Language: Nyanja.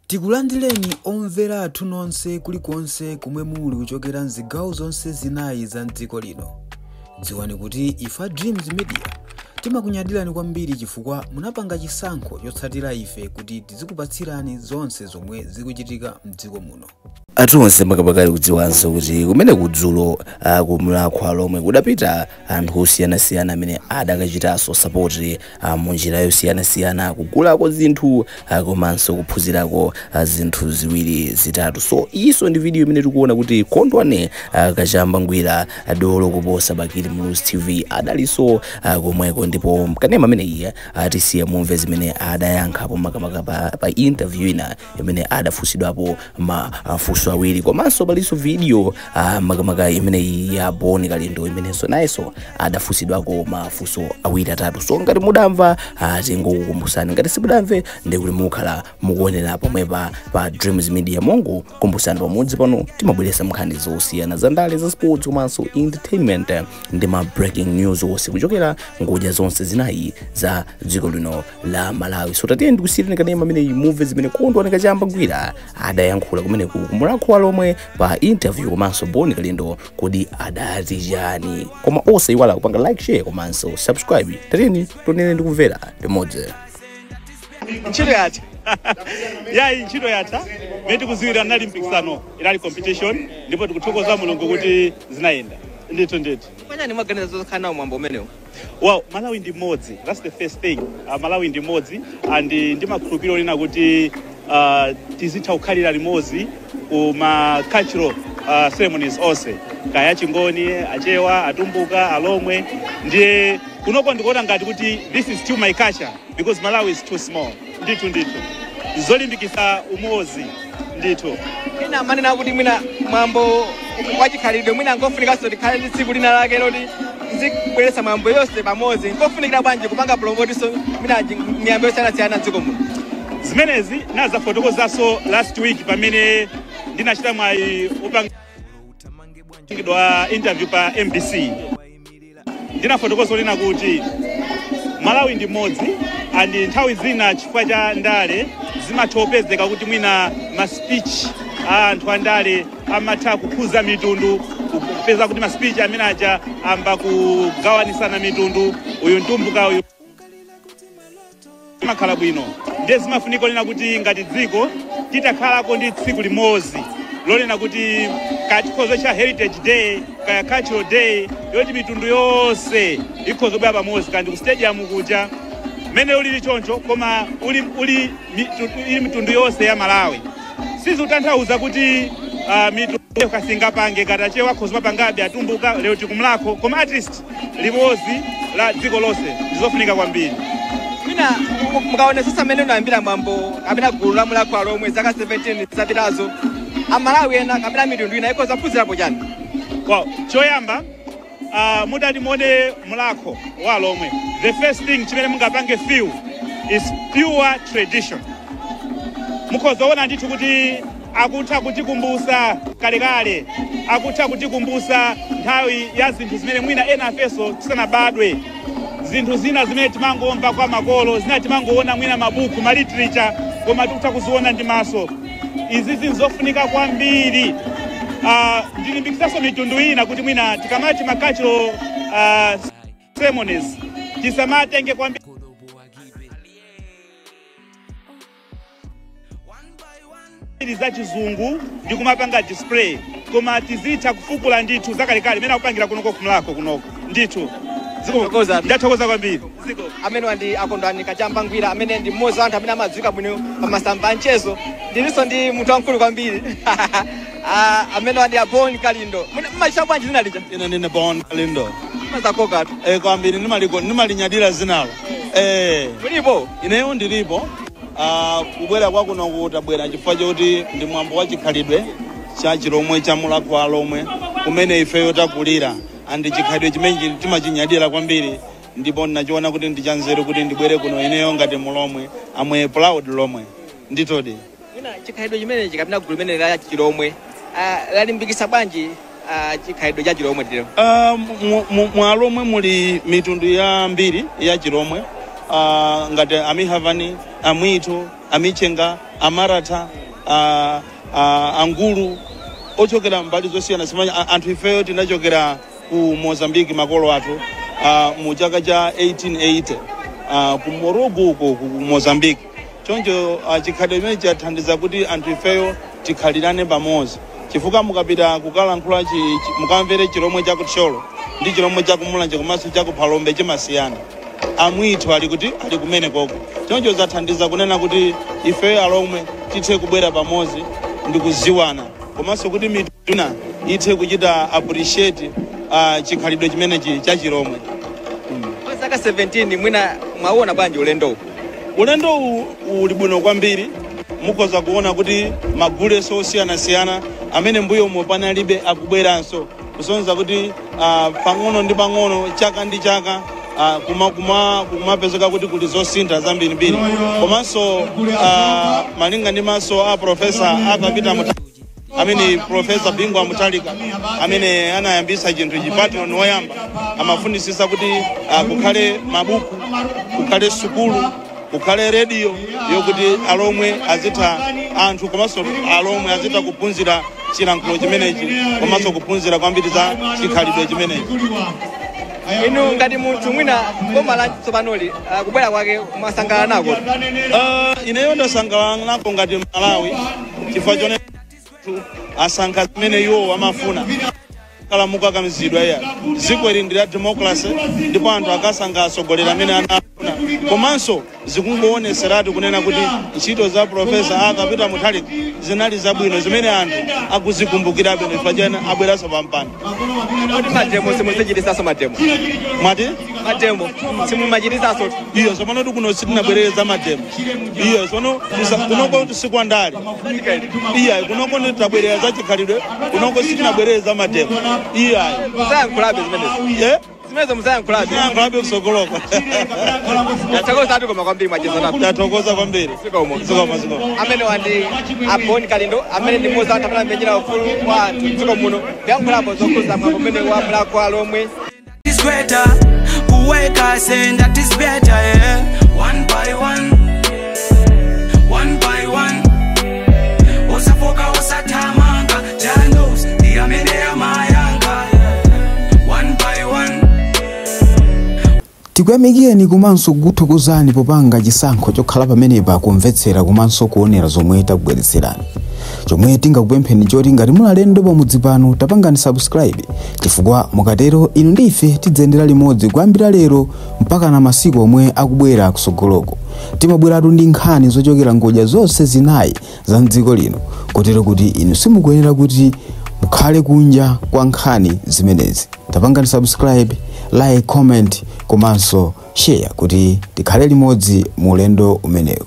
Tikulandireni omvera athu nonse kulikonse kumwe muli kuchokera mzigawo zonse zinayi za mdziko lino. Dziwani kuti ifa Dreams Media timakunyadirani kwambiri chifukwa munapanga chisankho chotsatira ife kuti tizikupatsirani zonse zomwe zikuchitika mdziko muno. Atonse makabakali kudziwanso kuti kumene kudzulo kumulakwa lomwe kudapita anthu osiyana-siyana amene adakachitanso support munjira yosiyana-siyana kugulako zinthu komanso kuphunzirako zinthu ziwiri zitatu. So iso ndi video imene tikuona kuti Kondwani Kachamba Ngwira dolo kuposa Bakili News TV adaliso komweko, ndipo mkanema amene iye atisiya mumve zimene adayankhapo makamaka pa interview ina imene adafusidwapo mafuso awiri. Komanso paliso video makamaka imene ya Boni Kalindo imenenso nayeso adafusidwako mafuso awiri atatu. So ngati mudamva tingokukumbusani, ngati simudamve ndikuti mukhala mukuonera pomwepa pa Dreams Media. Mongo kumbusani pamodzi pano timabweresa nkhani zosiyana za ndale za sports komanso entertainment ndi ma breaking news onse kuchokera ngodya zonse zinayi za dziko lino la Malawi. So tatiye ndikusiyirani kanema amene mumve zimene Kondwani Kachamba Ngwira adayankhula kumene kumulakwa lomwe pa interview komanso Boni Kalindo kodi adati chani. Koma onse iwala kupanga like, share komanso subscribe. Tatiyeni tonene ndikumvera limodzi. Nchito yata. Nchito yata. Meti kuziwira nali mpikisano inali competition ndipo tikuthokoza Mulungu kuti zinaenda. Ndito. Kwani mwaganiza zokana mwambo umenewo? Wow, Malawi ndi modzi. That's the first thing. Malawi ndi modzi and ndimakhulupirira lina kuti tizitha kukhalira limodzi kuma cultural ceremonies onse. Kaya chingoni, achewa, atumbuka, alomwe. Ndiye kunoko ndikuona ngati kuti this is still my culture because Malawi is too small. Ndito. Zolimbikisa umodzi. Ndito. Ina manena kuti mwina mwambo wachikhalidwe mwina ngofunika so likhale tsiku lina lake loti zikubweresa mwambo yonse pamodzi. Ngofunikira bwanji kupanga promote so mwina miyambo yosiyana dziko muno. Zimenezi nazafotokozaso last week pamene ndinachita mwayi upangidwa interview pa MBC. Ndinafotokoza lina kuti Malawi ndi modzi and nthawi zina chifukwa cha ndale zimatopezeka kuti mwina ma speech anthu andale amatha kukhuza mitundu, kupeza kuti ma speech amene aja amba kugawanisana mitundu, uyu ntumbuka uyu makhala bwino. Ndiye zimafunika lina kuti ngati dziko titakhalako ndi tsiku limodzi lolena kuti kachikhozo cha Heritage Day kaya Cultural Day yoti mitundu yonse ikhozo bwa pamodzi kandi ku stadium kuja mene uli choncho koma uli mitundu yonse ya Malawi. Sizi utanthauza kuti mitundu kasinga pange katachewa khozo pangabe atumbuka lero tikumlako koma at least limodzi la dziko lonse ndizofunika kwambiri. Mina mukaona sasa mene unaambira mwambo amene gulu la mulakwa lomwe zaka 17 zapitazo Amalawi ena kapita mitundu ina ikoza phunzirapo chani. Wow, choyamba mudati mone mulakho wa lomwe. The first thing chimene mungapange feel is pure tradition. Mukhoza ona ndithu kuti akutha kutikumbusa kalekale, akutha kutikumbusa nthawi ya zinthu zimene mwina ena afeso tisanabadwe. Zinthu zina zimene timangomva kwa makolo, zina timangoona mwina mabuku, ma literature, koma tikutha kuziona ndi maso. Izi zinzofunika kwambiri. Ndilimbikisaso mitundu ina kuti mwina tikamati ma cultural ceremonies tisamatenge kwambiri za chizungu ndi kumapanga display, koma tizitha kufukula ndithu zakalekale mena kupangira kunoko kumlako kunoko. Ndithu ndathokoza kwambiri. Amene wandi Kondwani Kachamba Ngwira amene ndi mmodzi wa anthu amene amadziwika bwino pamasamba anchezo. Ndilinso ndi munthu wamkulu kwambiri. Amene wandi Boni Kalindo. Mumachita bwanji zina lija? Ine ndine Boni Kalindo. Mazakoka. Kwambiri nimalinyadira zinalo. Mulipo? Ineyo ndilipo. Kubwera kwa kuno kutabwera chifukwa choti ndi mwambo wa chikhalidwe cha chilomwe cha mulakwa lomwe kumene ifeyo takulira andi chikhalidwe chimene timachinyadira kwambiri, ndipo ndinachiona kuti ndichanzeru kuti ndibwere kuno ineyo ngati mulomwe amwe proud lomwe. Nditodi mwina chikhalidwe chimene chikapita gulu limene la chilomwe lalimbikisa bwanji chikhalidwe cha chilomwe ndilo? Mwalomwe muli mitundu ya mbiri ya chilomwe ngati Amihavani amwito, amichenga, amarata, angulu, ochokera mbali zosiyana simanya anthu ifeyo tinachokera ku Mozambique makolo athu mu chaka cha 1880 ku Morogo ku Mozambique. Choncho chikhalidwe chimene chathandiza kuti anthu ifeyo tikhalirane pamodzi. Chifukwa mukapita kukalankhula mukamvere chiromwe cha kutcholo ndi chiromwe cha kumulanje komanso cha kuphalombe chimasiyana. Amwithu ali kumene koko. Choncho zathandiza kunena kuti ifeyo alomwe tithe kubwera pamodzi ndi kuziwana. Komanso kuti mituna ithe kuchita appreciate chikhalidwe chimenechi cha chiromwe. Kwa zaka 17 mwina mwaona bwanji ulendo? Ulendo uli bwino kwambiri. Mukhoza kuona kuti magule osiyana-siyana amene mbuyo panalibe akubweranso. Kusonyeza kuti pang'ono ndi pang'ono, chaka ndi chaka kumapezeka kuti kuli zosintha zambirimbiri. Komanso malinga ndi maso a profesa akapita amene Profesa Bingwa Mutalika amene anayambisa chinthu chipatron woyamba amafunisisa kuti kukhale mabuku, kukhale sukulu, kukhale radio yokuti alomwe azitha anthu komanso alomwe azitha kuphunzira chilankhulo chimenechi komanso kuphunzira kwambiri za chikhalidwe chimenechi. Inu ngati munthu mwina boma la Tsopanoli kubwera kwake mwasangalala nako? Ineyo ndasangalala nako ngati Malawi chifukwa chone asankha zimene iwo amafuna. Kalamuka kamizidwa iya dziko ili ndi la democracy ndipo anthu akasankha atsogoleri amene anafuna. Komanso zikungoonetseratu kunena kuti ntchito za Profesa akapita Mutalika zinali zabwino zimene anthu akuzikumbukira bwino chifukwa abweranso pampando. Kodi mademo simuzichitisaso mademo? Mwati? Mademo simumachitisaso? Iyo sopano kuno sitinabwereza mademo. Iyo sono kunoko tisikwandali. Iya kunoko titabwereza chikhalidwe kunoko sitinabwereza mademo. Iya musayankhulabe zimenezo? Zimenezo musayankhulabe? Musayankhulabe kusogoloko. Yatakoza atu koma kwambiri mwachezanapo? Tatokoza kwambiri. Zikomo. Amene wandi Aboni Kalindo amene ndi mmodzi anthu amene amenyera ufulu wa anthu m'dziko muno ndiyankhulapo zokhuza mwambo umene wa Mlaku Alomwe. It's better kuweka saying that is better, yeah. One by one, one by one. Usafoka usatamanga janos diamene ya mayanga. One by one. Tikuyamikeni komanso kuthokozani popanga chisankho chokhala pamenepa kumvetsera komanso kuonera zomwe takubweretserani. Chomwe tingakupempheni choti ngati mulalendo pamudzi pano tapangani subscribe chifukwa mukatero inu ndi ife tidzendera limodzi kuyambira lero mpaka na masiku omwe akubwera kusogoloko. Timabweratu ndi nkhani zochokera ngodya zonse zinayi za mdziko lino kotero kuti inu simukuyenera kuti mukhale kunja kwa nkhani zimenezi. Tapangani subscribe, like, comment komanso share kuti tikhale limodzi mu ulendo umenewu.